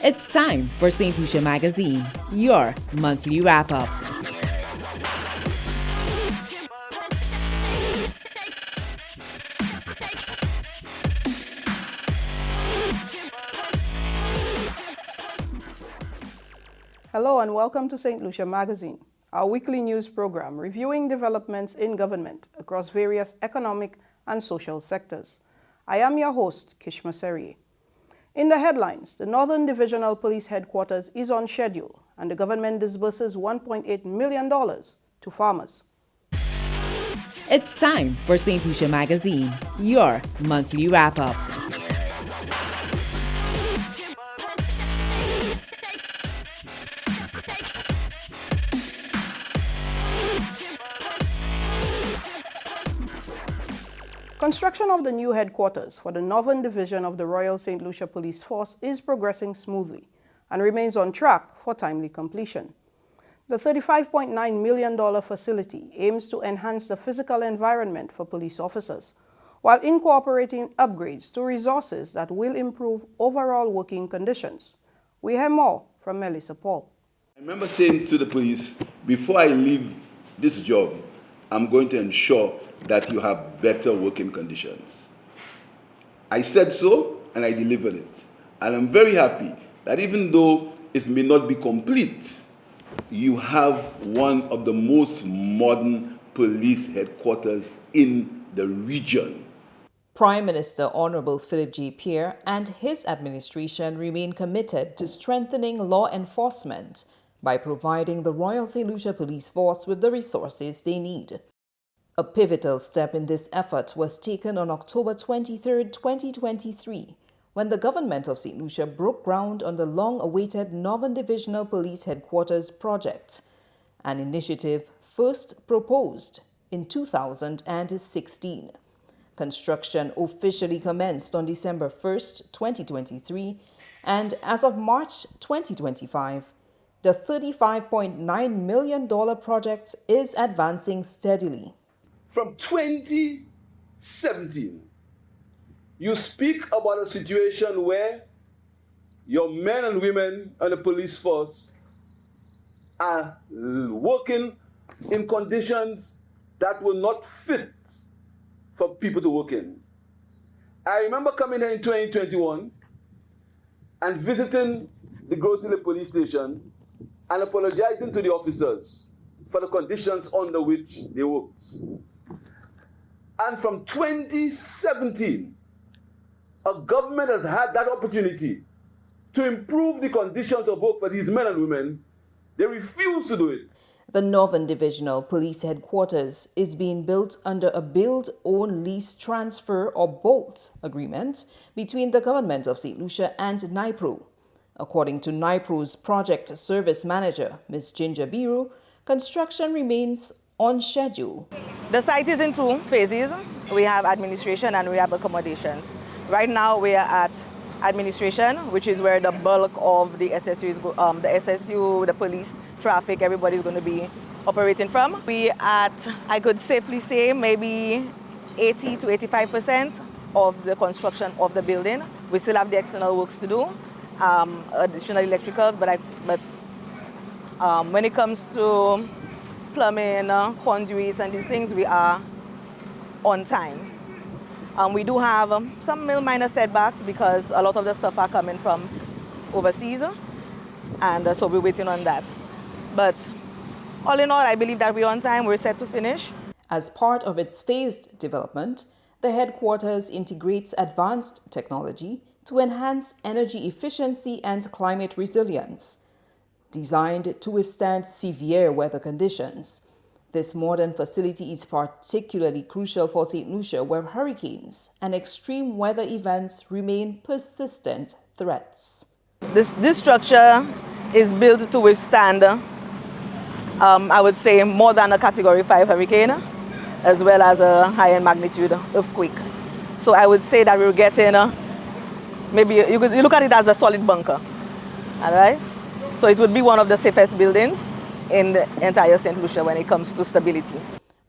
It's time for St. Lucia Magazine, your monthly wrap-up. Hello and welcome to St. Lucia Magazine, our weekly news program reviewing developments in government across various economic and social sectors. I am your host, Kishma Serrier. In the headlines, the Northern Divisional Police Headquarters is on schedule and the government disburses $1.8 million to farmers. It's time for St. Lucia Magazine, your monthly wrap-up. Construction of the new headquarters for the Northern Division of the Royal St. Lucia Police Force is progressing smoothly and remains on track for timely completion. The $35.9 million facility aims to enhance the physical environment for police officers, while incorporating upgrades to resources that will improve overall working conditions. We hear more from Melissa Paul. I remember saying to the police, before I leave this job, I'm going to ensure that you have better working conditions. I said so, and I delivered it. And I'm very happy that even though it may not be complete, you have one of the most modern police headquarters in the region. Prime Minister Honorable Philip J. Pierre and his administration remain committed to strengthening law enforcement by providing the Royal St. Lucia Police Force with the resources they need. A pivotal step in this effort was taken on October 23, 2023, when the government of St. Lucia broke ground on the long-awaited Northern Divisional Police Headquarters project, an initiative first proposed in 2016. Construction officially commenced on December 1, 2023, and as of March 2025, the $35.9 million project is advancing steadily. From 2017, you speak about a situation where your men and women and the police force are working in conditions that were not fit for people to work in. I remember coming here in 2021 and visiting the Grocery police station and apologizing to the officers for the conditions under which they worked. And from 2017, a government has had that opportunity to improve the conditions of work for these men and women. They refuse to do it. The Northern Divisional Police Headquarters is being built under a build, own, lease, transfer or bolt agreement between the government of St. Lucia and NIPRO. According to NIPRO's project service manager, Ms. Ginger Biru, construction remains on schedule. The site is in two phases. We have administration and we have accommodations. Right now we are at administration, which is where the bulk of the SSU is the police, traffic, everybody is going to be operating from. We at, I could safely say, maybe 80 to 85% of the construction of the building. We still have the external works to do, additional electricals, but when it comes to plumbing, conduits, and these things, we are on time. We do have some minor setbacks because a lot of the stuff are coming from overseas, and so we're waiting on that. But all in all, I believe that we're on time, we're set to finish. As part of its phased development, the headquarters integrates advanced technology to enhance energy efficiency and climate resilience. Designed to withstand severe weather conditions, this modern facility is particularly crucial for St. Lucia, where hurricanes and extreme weather events remain persistent threats. This structure is built to withstand, I would say, more than a Category 5 hurricane, as well as a high magnitude earthquake. So I would say that we're getting, maybe you look at it as a solid bunker, all right? So it would be one of the safest buildings in the entire St. Lucia when it comes to stability.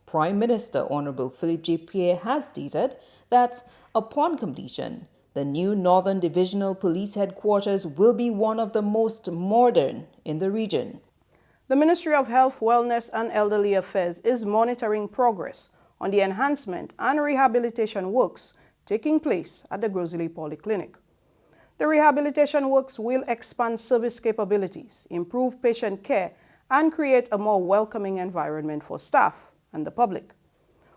Prime Minister Honorable Philip J. Pierre has stated that upon completion, the new Northern Divisional Police Headquarters will be one of the most modern in the region. The Ministry of Health, Wellness and Elderly Affairs is monitoring progress on the enhancement and rehabilitation works taking place at the Grosley Polyclinic. The rehabilitation works will expand service capabilities, improve patient care, and create a more welcoming environment for staff and the public.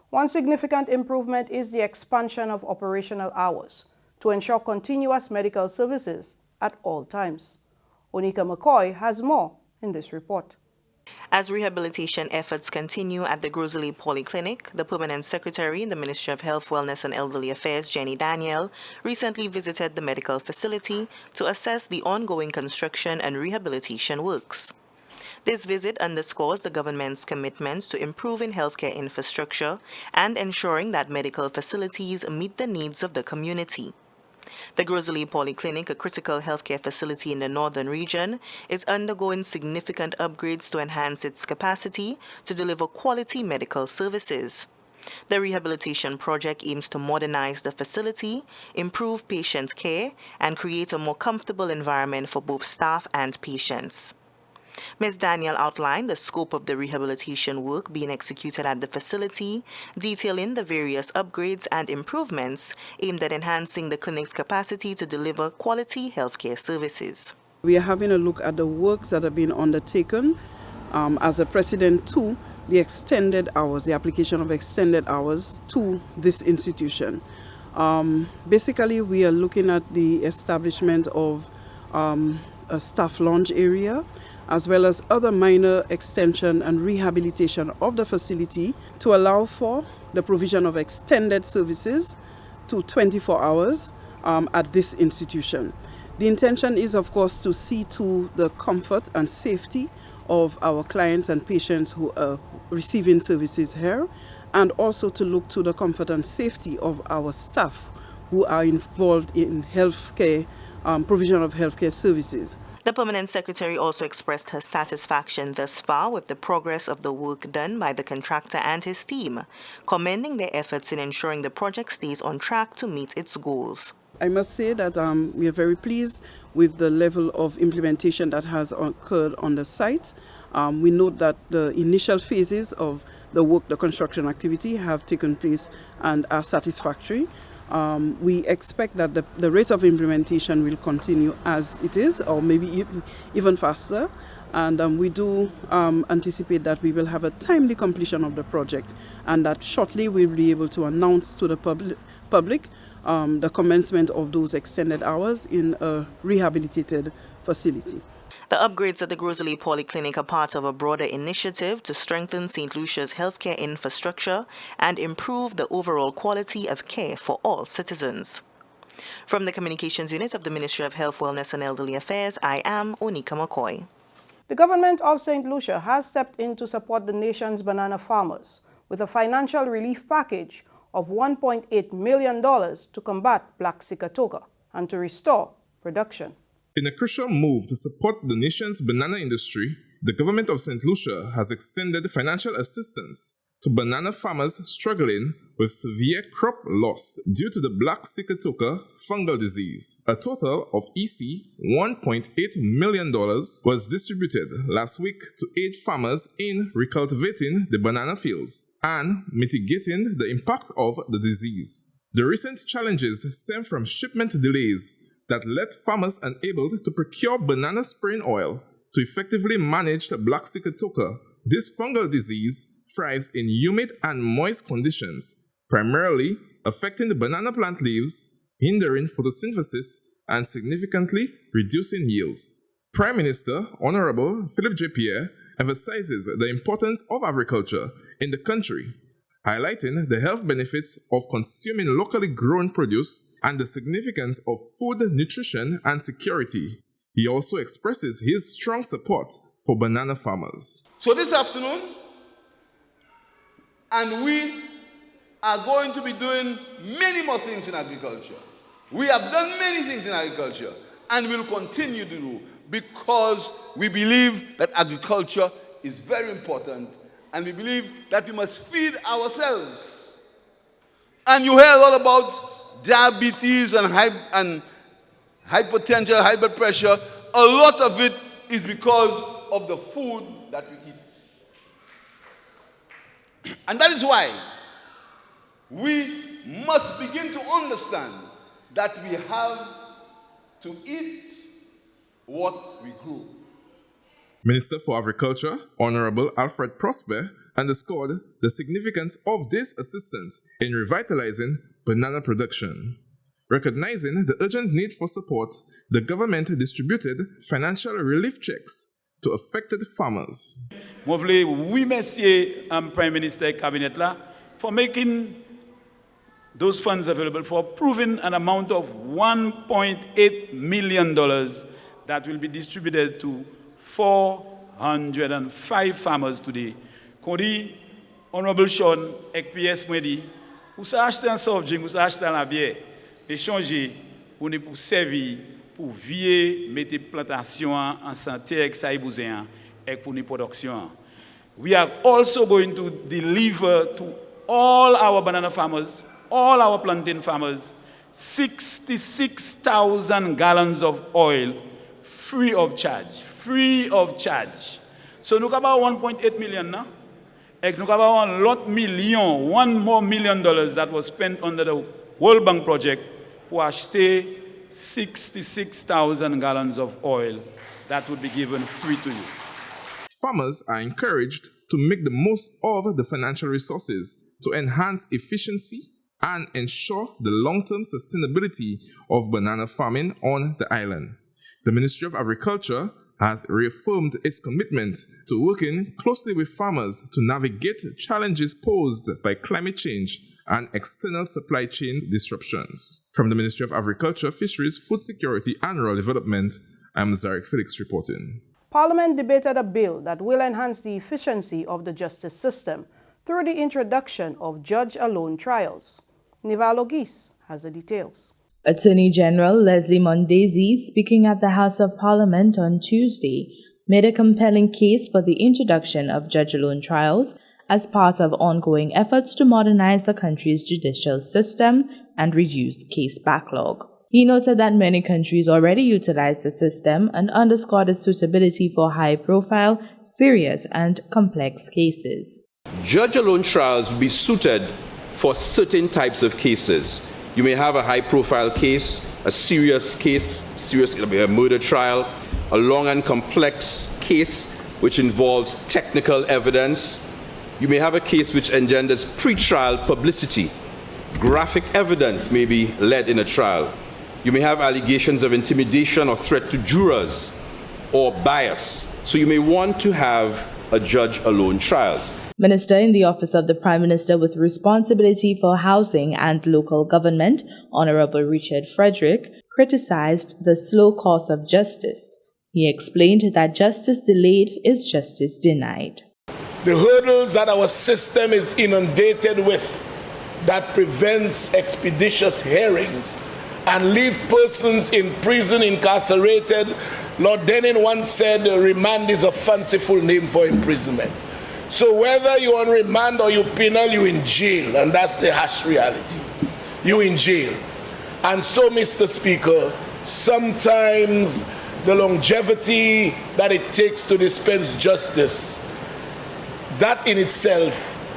One significant improvement is the expansion of operational hours to ensure continuous medical services at all times. Onika McCoy has more in this report. As rehabilitation efforts continue at the Grosley Polyclinic, the Permanent Secretary in the Ministry of Health, Wellness and Elderly Affairs, Jenny Daniel, recently visited the medical facility to assess the ongoing construction and rehabilitation works. This visit underscores the government's commitment to improving healthcare infrastructure and ensuring that medical facilities meet the needs of the community. The Grosley Polyclinic, a critical healthcare facility in the northern region, is undergoing significant upgrades to enhance its capacity to deliver quality medical services. The rehabilitation project aims to modernize the facility, improve patient care, and create a more comfortable environment for both staff and patients. Ms. Daniel outlined the scope of the rehabilitation work being executed at the facility, detailing the various upgrades and improvements aimed at enhancing the clinic's capacity to deliver quality healthcare services. We are having a look at the works that have been undertaken as a precedent to the extended hours, the application of extended hours to this institution. Basically, we are looking at the establishment of a staff lounge area, as well as other minor extension and rehabilitation of the facility to allow for the provision of extended services to 24 hours at this institution. The intention is, of course, to see to the comfort and safety of our clients and patients who are receiving services here, and also to look to the comfort and safety of our staff who are involved in healthcare, provision of healthcare services. The Permanent Secretary also expressed her satisfaction thus far with the progress of the work done by the contractor and his team, commending their efforts in ensuring the project stays on track to meet its goals. I must say that we are very pleased with the level of implementation that has occurred on the site. We note that the initial phases of the work, the construction activity, have taken place and are satisfactory. We expect that the rate of implementation will continue as it is, or maybe even faster. And we do anticipate that we will have a timely completion of the project, and that shortly we'll be able to announce to the public the commencement of those extended hours in a rehabilitated facility. The upgrades at the Grosley Polyclinic are part of a broader initiative to strengthen St. Lucia's healthcare infrastructure and improve the overall quality of care for all citizens. From the Communications Unit of the Ministry of Health, Wellness and Elderly Affairs, I am Onika McCoy. The government of St. Lucia has stepped in to support the nation's banana farmers with a financial relief package of $1.8 million to combat black sigatoka and to restore production. In a crucial move to support the nation's banana industry, the government of St. Lucia has extended financial assistance to banana farmers struggling with severe crop loss due to the black sigatoka fungal disease. A total of $1.8 million was distributed last week to aid farmers in recultivating the banana fields and mitigating the impact of the disease. The recent challenges stem from shipment delays that left farmers unable to procure banana spraying oil to effectively manage the black sigatoka. This fungal disease thrives in humid and moist conditions, primarily affecting the banana plant leaves, hindering photosynthesis, and significantly reducing yields. Prime Minister Honorable Philip J. Pierre emphasizes the importance of agriculture in the country, highlighting the health benefits of consuming locally grown produce and the significance of food, nutrition, and security. He also expresses his strong support for banana farmers. So this afternoon, and we are going to be doing many more things in agriculture. We have done many things in agriculture and will continue to do, because we believe that agriculture is very important, and we believe that we must feed ourselves. And you heard all about diabetes and hypertension, high blood pressure, a lot of it is because of the food that we eat. And that is why we must begin to understand that we have to eat what we grow. Minister for Agriculture, Honorable Alfred Prosper, underscored the significance of this assistance in revitalizing banana production. Recognizing the urgent need for support, the government distributed financial relief checks to affected farmers. Je voulais remercier le Prime Minister Cabinet là for making those funds available, for approving an amount of $1.8 million that will be distributed to 405 farmers today. Kondi, Honorable Sean, XPS Mwedi, ou sa acheter un soft drink, ou sa acheter la bière, échanger pour nous servir, pour vier, mettre plantation en santé avec ça et pour nous production. We are also going to deliver to all our banana farmers, all our plantain farmers, 66,000 gallons of oil free of charge. Free of charge. So nous avons 1.8 million now. And nous avons $1 more million that was spent under the World Bank project for acheter 66,000 gallons of oil that would be given free to you. Farmers are encouraged to make the most of the financial resources to enhance efficiency and ensure the long-term sustainability of banana farming on the island. The Ministry of Agriculture has reaffirmed its commitment to working closely with farmers to navigate challenges posed by climate change and external supply chain disruptions. From the Ministry of Agriculture, Fisheries, Food Security and Rural Development, I'm Zarek Felix reporting. Parliament debated a bill that will enhance the efficiency of the justice system through the introduction of judge-alone trials. Nivalo Geese has the details. Attorney General Leslie Mondesi, speaking at the House of Parliament on Tuesday, made a compelling case for the introduction of judge-alone trials as part of ongoing efforts to modernize the country's judicial system and reduce case backlog. He noted that many countries already utilize the system and underscored its suitability for high-profile, serious, and complex cases. Judge-alone trials will be suited for certain types of cases. You may have a high-profile case, a serious case, a murder trial, a long and complex case which involves technical evidence. You may have a case which engenders pre-trial publicity. Graphic evidence may be led in a trial. You may have allegations of intimidation or threat to jurors or bias. So you may want to have a judge-alone trials. Minister in the Office of the Prime Minister with responsibility for housing and local government, Honorable Richard Frederick, criticized the slow course of justice. He explained that justice delayed is justice denied. The hurdles that our system is inundated with that prevents expeditious hearings and leave persons in prison incarcerated. Lord Denning once said remand is a fanciful name for imprisonment. So whether you're on remand or you're penal, you're in jail, and that's the harsh reality. You're in jail. And so, Mr. Speaker, sometimes the longevity that it takes to dispense justice, that in itself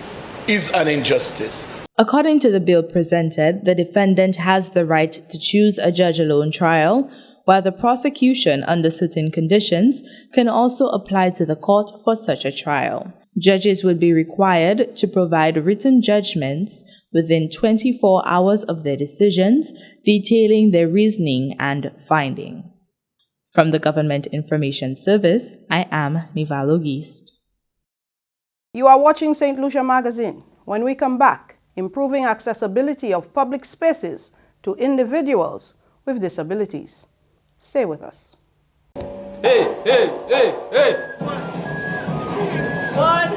is an injustice. According to the bill presented, the defendant has the right to choose a judge-alone trial, while the prosecution, under certain conditions, can also apply to the court for such a trial. Judges will be required to provide written judgments within 24 hours of their decisions, detailing their reasoning and findings. From the Government Information Service, I am Nivalo Geese. You are watching St. Lucia Magazine. When we come back, improving accessibility of public spaces to individuals with disabilities. Stay with us. Hey, hey, hey, hey! 1, 2,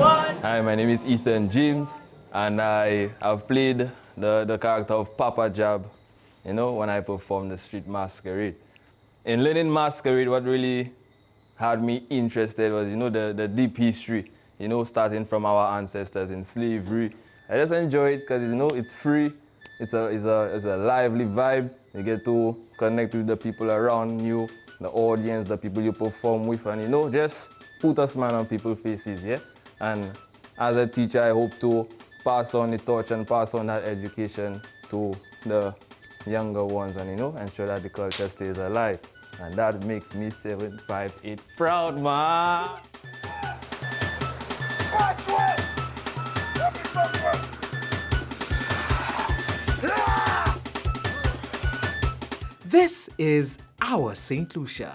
1. Hi, my name is Ethan James, and I have played the character of Papa Jab, when I performed the street masquerade. In learning masquerade, what really had me interested was, the deep history, starting from our ancestors in slavery. I just enjoy it because, it's free, it's a lively vibe. You get to connect with the people around you, the audience, the people you perform with, and just put a smile on people's faces, yeah? And as a teacher, I hope to pass on the torch and pass on that education to the younger ones and, ensure that the culture stays alive. And that makes me 758 proud, man. This is our St. Lucia.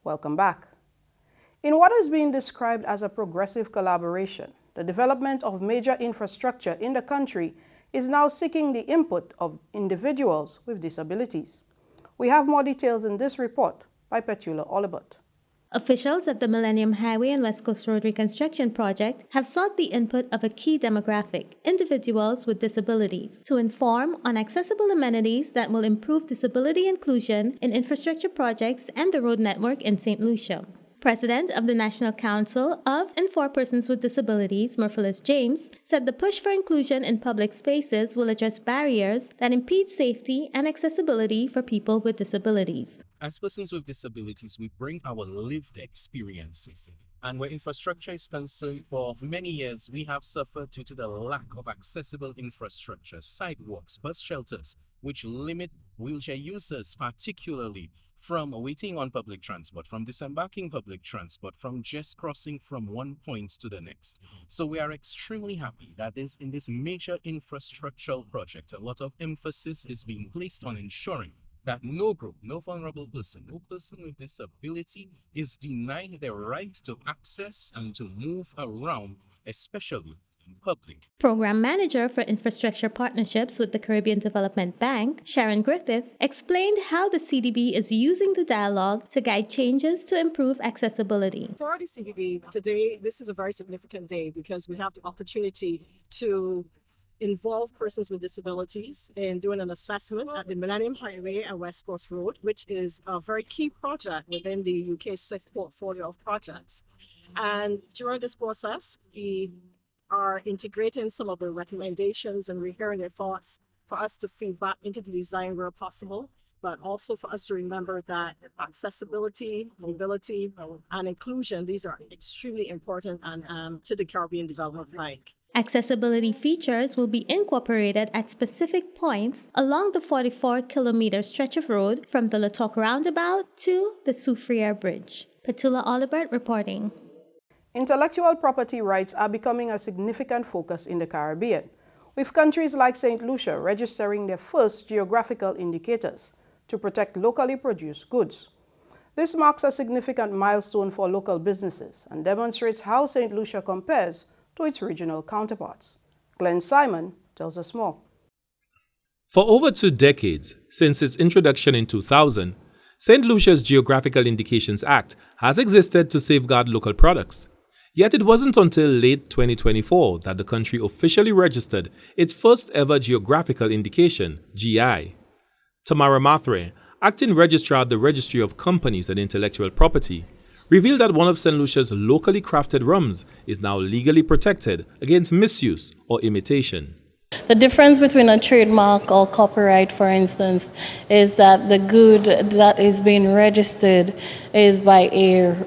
Welcome back. In what is being described as a progressive collaboration, the development of major infrastructure in the country is now seeking the input of individuals with disabilities. We have more details in this report by Petula Olibert. Officials at the Millennium Highway and West Coast Road Reconstruction Project have sought the input of a key demographic, individuals with disabilities, to inform on accessible amenities that will improve disability inclusion in infrastructure projects and the road network in St. Lucia. President of the National Council of and for Persons with Disabilities, Murphylis James, said the push for inclusion in public spaces will address barriers that impede safety and accessibility for people with disabilities. As persons with disabilities, we bring our lived experiences. And where infrastructure is concerned, for many years, we have suffered due to the lack of accessible infrastructure, sidewalks, bus shelters, which limit wheelchair users, particularly from waiting on public transport, from disembarking public transport, from just crossing from one point to the next. So we are extremely happy that in this major infrastructural project, a lot of emphasis is being placed on ensuring that no group, no vulnerable person, no person with disability is denied their right to access and to move around, especially in public. Program Manager for Infrastructure Partnerships with the Caribbean Development Bank, Sharon Griffith, explained how the CDB is using the dialogue to guide changes to improve accessibility. For the CDB, today, this is a very significant day because we have the opportunity to involve persons with disabilities in doing an assessment at the Millennium Highway and West Coast Road, which is a very key project within the UK SIF portfolio of projects. And during this process, we are integrating some of the recommendations and we're hearing their thoughts for us to feed back into the design where possible, but also for us to remember that accessibility, mobility, and inclusion, these are extremely important and to the Caribbean Development Bank. Accessibility features will be incorporated at specific points along the 44-kilometer stretch of road from the Latok Roundabout to the Soufriere Bridge. Petula Olibert reporting. Intellectual property rights are becoming a significant focus in the Caribbean, with countries like St. Lucia registering their first geographical indicators to protect locally produced goods. This marks a significant milestone for local businesses and demonstrates how St. Lucia compares to its regional counterparts. Glenn Simon tells us more. For over 2 decades, since its introduction in 2000, St. Lucia's Geographical Indications Act has existed to safeguard local products. Yet it wasn't until late 2024 that the country officially registered its first ever geographical indication, GI. Tamara Mathre, acting registrar at the Registry of Companies and Intellectual Property, revealed that one of St. Lucia's locally crafted rums is now legally protected against misuse or imitation. The difference between a trademark or copyright, for instance, is that the good that is being registered is by a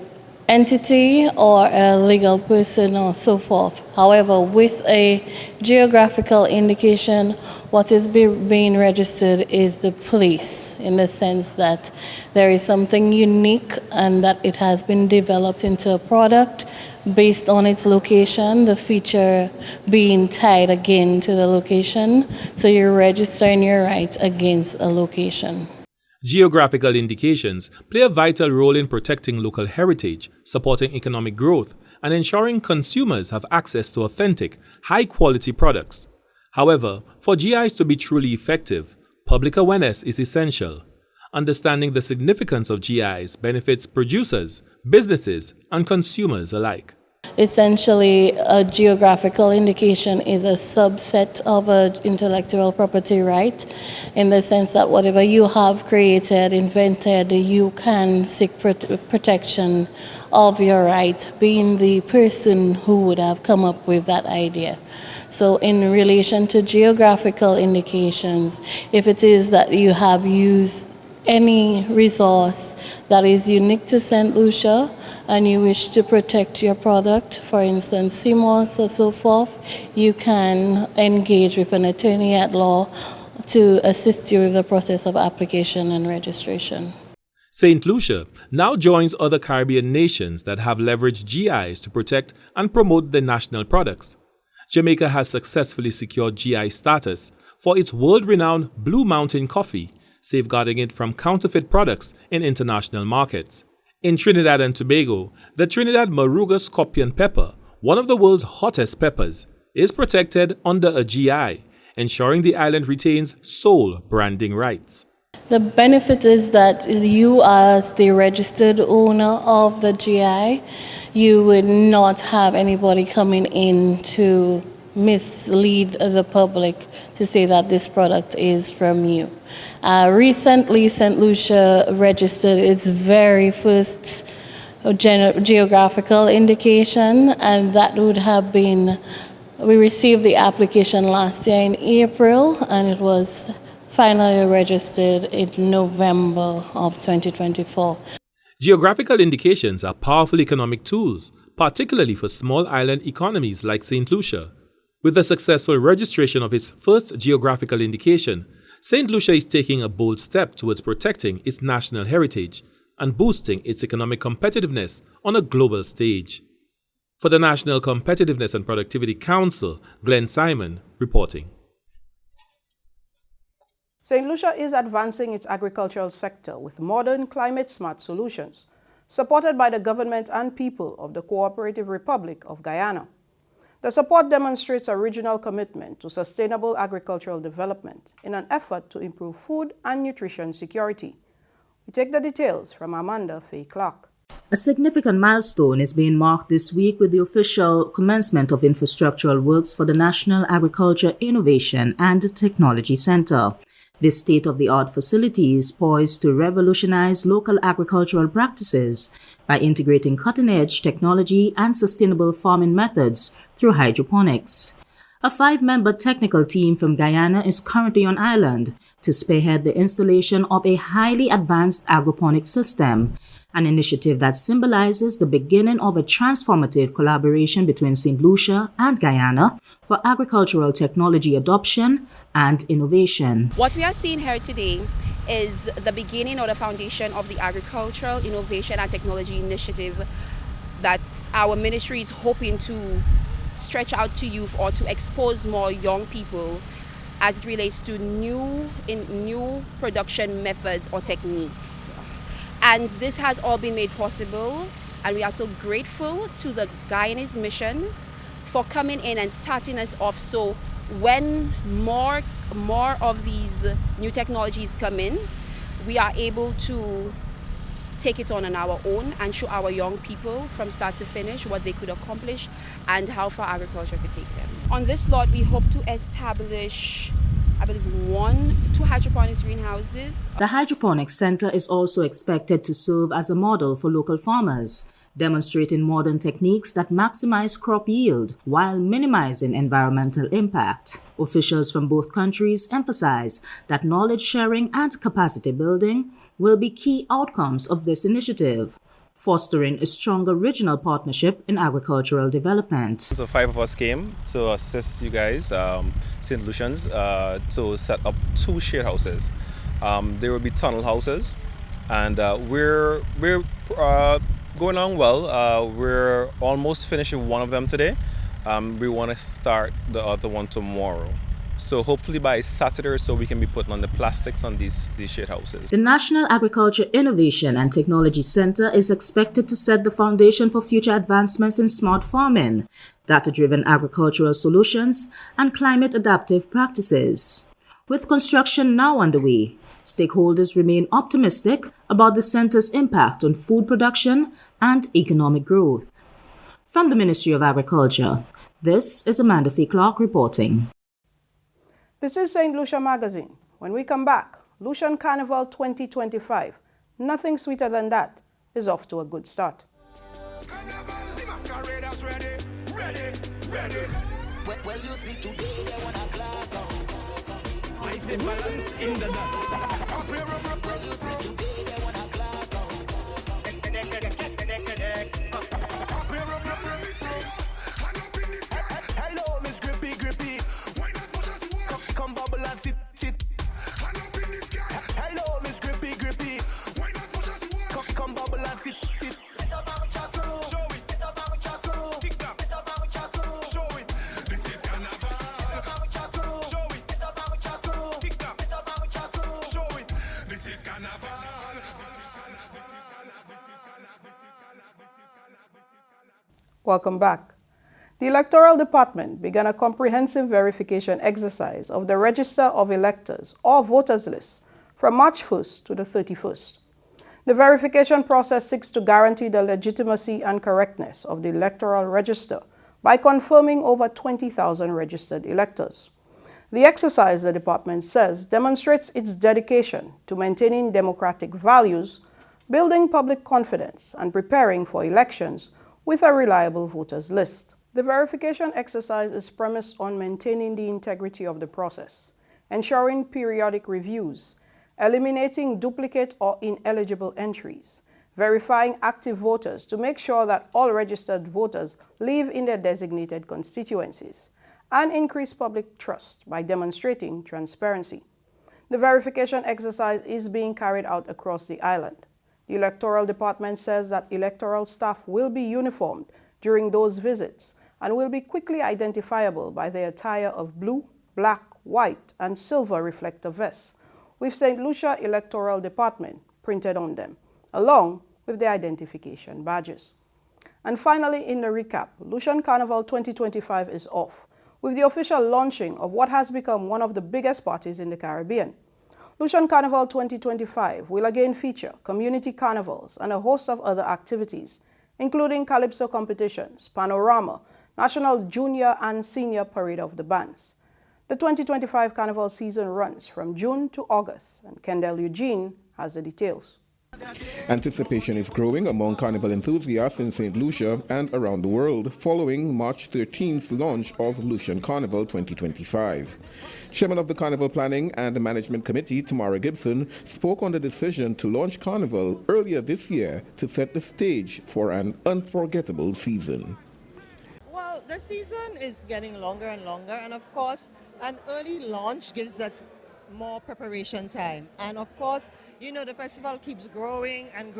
entity or a legal person or so forth. However, with a geographical indication, what is being registered is the place, in the sense that there is something unique and that it has been developed into a product based on its location, the feature being tied again to the location. So you're registering your rights against a location. Geographical indications play a vital role in protecting local heritage, supporting economic growth, and ensuring consumers have access to authentic, high-quality products. However, for GIs to be truly effective, public awareness is essential. Understanding the significance of GIs benefits producers, businesses, and consumers alike. Essentially, a geographical indication is a subset of an intellectual property right, in the sense that whatever you have created, invented, you can seek protection of your right, being the person who would have come up with that idea. So in relation to geographical indications, if it is that you have used any resource that is unique to St. Lucia and you wish to protect your product, for instance, CMOS or so forth, you can engage with an attorney at law to assist you with the process of application and registration. St. Lucia now joins other Caribbean nations that have leveraged GIs to protect and promote their national products. Jamaica has successfully secured GI status for its world-renowned Blue Mountain coffee, safeguarding it from counterfeit products in international markets. In Trinidad and Tobago, the Trinidad Maruga scorpion pepper, one of the world's hottest peppers, is protected under a GI, ensuring the island retains sole branding rights. The benefit is that you, as the registered owner of the GI, you would not have anybody coming in to mislead the public to say that this product is from you. Recently, St. Lucia registered its very first geographical indication, and that would have been, we received the application last year in April, and it was finally registered in November of 2024. Geographical indications are powerful economic tools, particularly for small island economies like St. Lucia. With the successful registration of its first geographical indication, St. Lucia is taking a bold step towards protecting its national heritage and boosting its economic competitiveness on a global stage. For the National Competitiveness and Productivity Council, Glenn Simon reporting. St. Lucia is advancing its agricultural sector with modern climate-smart solutions, supported by the government and people of the Cooperative Republic of Guyana. The support demonstrates a regional commitment to sustainable agricultural development in an effort to improve food and nutrition security. We take the details from Amanda Faye Clark. A significant milestone is being marked this week with the official commencement of infrastructural works for the National Agriculture Innovation and Technology Center. This state-of-the-art facility is poised to revolutionize local agricultural practices by integrating cutting-edge technology and sustainable farming methods through hydroponics. A 5-member technical team from Guyana is currently on island to spearhead the installation of a highly advanced agroponic system, an initiative that symbolizes the beginning of a transformative collaboration between St. Lucia and Guyana for agricultural technology adoption and innovation. What we are seeing here today is the beginning or the foundation of the Agricultural Innovation and Technology Initiative that our ministry is hoping to stretch out to youth or to expose more young people as it relates to new production methods or techniques. And this has all been made possible, and we are so grateful to the Guyanese mission for coming in and starting us off. So when more of these new technologies come in, we are able to take it on our own and show our young people from start to finish what they could accomplish and how far agriculture could take them. On this lot, we hope to establish, I believe, 2 hydroponics greenhouses. The Hydroponics Center is also expected to serve as a model for local farmers, demonstrating modern techniques that maximize crop yield while minimizing environmental impact. Officials from both countries emphasize that knowledge sharing and capacity building will be key outcomes of this initiative, fostering a stronger regional partnership in agricultural development. So 5 of us came to assist you guys, St. Lucians, to set up 2 shade houses. There will be tunnel houses, and we're going along well. We're almost finishing one of them today. We want to start the other one tomorrow. So hopefully by Saturday or so we can be putting on the plastics on these shade houses. The National Agriculture Innovation and Technology Center is expected to set the foundation for future advancements in smart farming, data-driven agricultural solutions, and climate-adaptive practices. With construction now underway, stakeholders remain optimistic about the center's impact on food production and economic growth. From the Ministry of Agriculture, this is Amanda Fee Clark reporting. This is St. Lucia Magazine. When we come back, Lucian Carnival 2025, nothing sweeter than that, is off to a good start. Well, you see today they wanna clap on. I say balance in the dot. Well, you see today they wanna clap on. Hello, Miss Grippy Grippy. Come bubble and sit. Hello, Miss Grippy Grippy. Come bubble and sit. Show it. Tick tock. Show it. This is Carnival. Show it. Tick tock. Show it. This is Carnival. Welcome back. The Electoral Department began a comprehensive verification exercise of the Register of Electors or Voters List from March 1st to the 31st. The verification process seeks to guarantee the legitimacy and correctness of the electoral register by confirming over 20,000 registered electors. The exercise, the department says, demonstrates its dedication to maintaining democratic values, building public confidence, and preparing for elections with a reliable voters list. The verification exercise is premised on maintaining the integrity of the process, ensuring periodic reviews, eliminating duplicate or ineligible entries, verifying active voters to make sure that all registered voters live in their designated constituencies, and increase public trust by demonstrating transparency. The verification exercise is being carried out across the island. The Electoral Department says that electoral staff will be uniformed during those visits and will be quickly identifiable by their attire of blue, black, white, and silver reflector vests, with St. Lucia Electoral Department printed on them, along with their identification badges. And finally, in the recap, Lucian Carnival 2025 is off, with the official launching of what has become one of the biggest parties in the Caribbean. Lucian Carnival 2025 will again feature community carnivals and a host of other activities, including calypso competitions, panorama, National Junior and Senior Parade of the Bands. The 2025 Carnival season runs from June to August, and Kendall Eugene has the details. Anticipation is growing among carnival enthusiasts in St. Lucia and around the world following March 13th launch of Lucian Carnival 2025. Chairman of the Carnival Planning and Management Committee, Tamara Gibson, spoke on the decision to launch Carnival earlier this year to set the stage for an unforgettable season. Well, the season is getting longer and longer, and of course, an early launch gives us more preparation time. And of course, you know, the festival keeps growing, and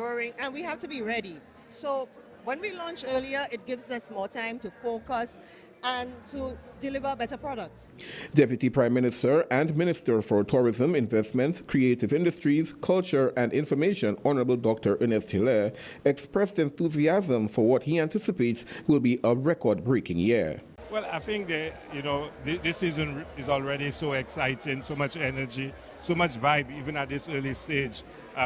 we have to be ready. So when we launch earlier, it gives us more time to focus and to deliver better products. Deputy Prime Minister and Minister for Tourism, Investments, Creative Industries, Culture and Information, Honorable Dr. Ernest Hilaire, expressed enthusiasm for what he anticipates will be a record-breaking year. Well, I think this season is already so exciting, so much energy, so much vibe, even at this early stage.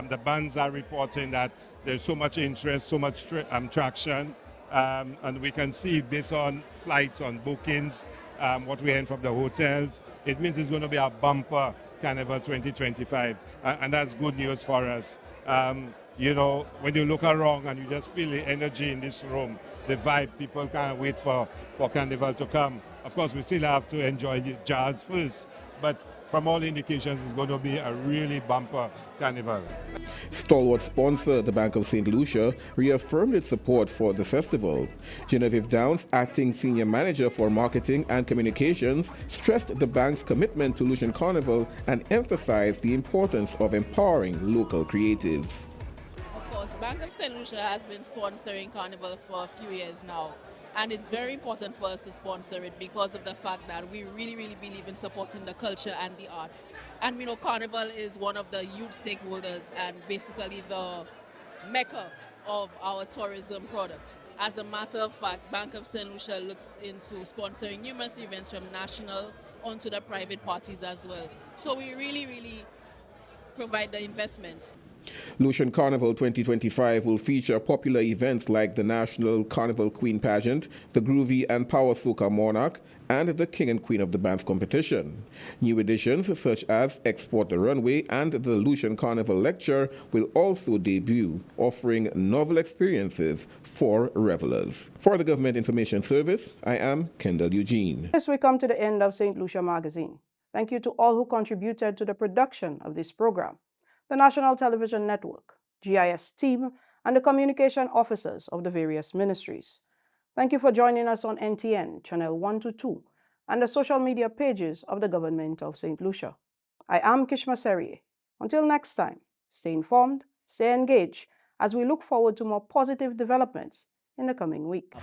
The bands are reporting that there's so much interest, so much traction, and we can see based on flights, on bookings, what we hear from the hotels. It means it's going to be a bumper Carnival 2025, and that's good news for us. You know, when you look around and you just feel the energy in this room, the vibe, people can't wait for Carnival to come. Of course, we still have to enjoy the jazz first, but from all indications, it's going to be a really bumper Carnival. Stalwart sponsor, the Bank of St. Lucia, reaffirmed its support for the festival. Genevieve Downs, acting senior manager for marketing and communications, stressed the bank's commitment to Lucian Carnival and emphasized the importance of empowering local creatives. Bank of St. Lucia has been sponsoring Carnival for a few years now, and it's very important for us to sponsor it because of the fact that we really believe in supporting the culture and the arts. And we know Carnival is one of the huge stakeholders and basically the mecca of our tourism products. As a matter of fact, Bank of St. Lucia looks into sponsoring numerous events from national onto the private parties as well. So we really provide the investment. Lucian Carnival 2025 will feature popular events like the National Carnival Queen Pageant, the Groovy and Power Soca Monarch, and the King and Queen of the Bands competition. New editions such as Export the Runway and the Lucian Carnival Lecture will also debut, offering novel experiences for revelers. For the Government Information Service, I am Kendall Eugene. Yes, we come to the end of St. Lucia Magazine. Thank you to all who contributed to the production of this program: the National Television Network, GIS team, and the communication officers of the various ministries. Thank you for joining us on NTN, Channel 122, and the social media pages of the Government of St. Lucia. I am Kishma Serie. Until next time, stay informed, stay engaged, as we look forward to more positive developments in the coming week.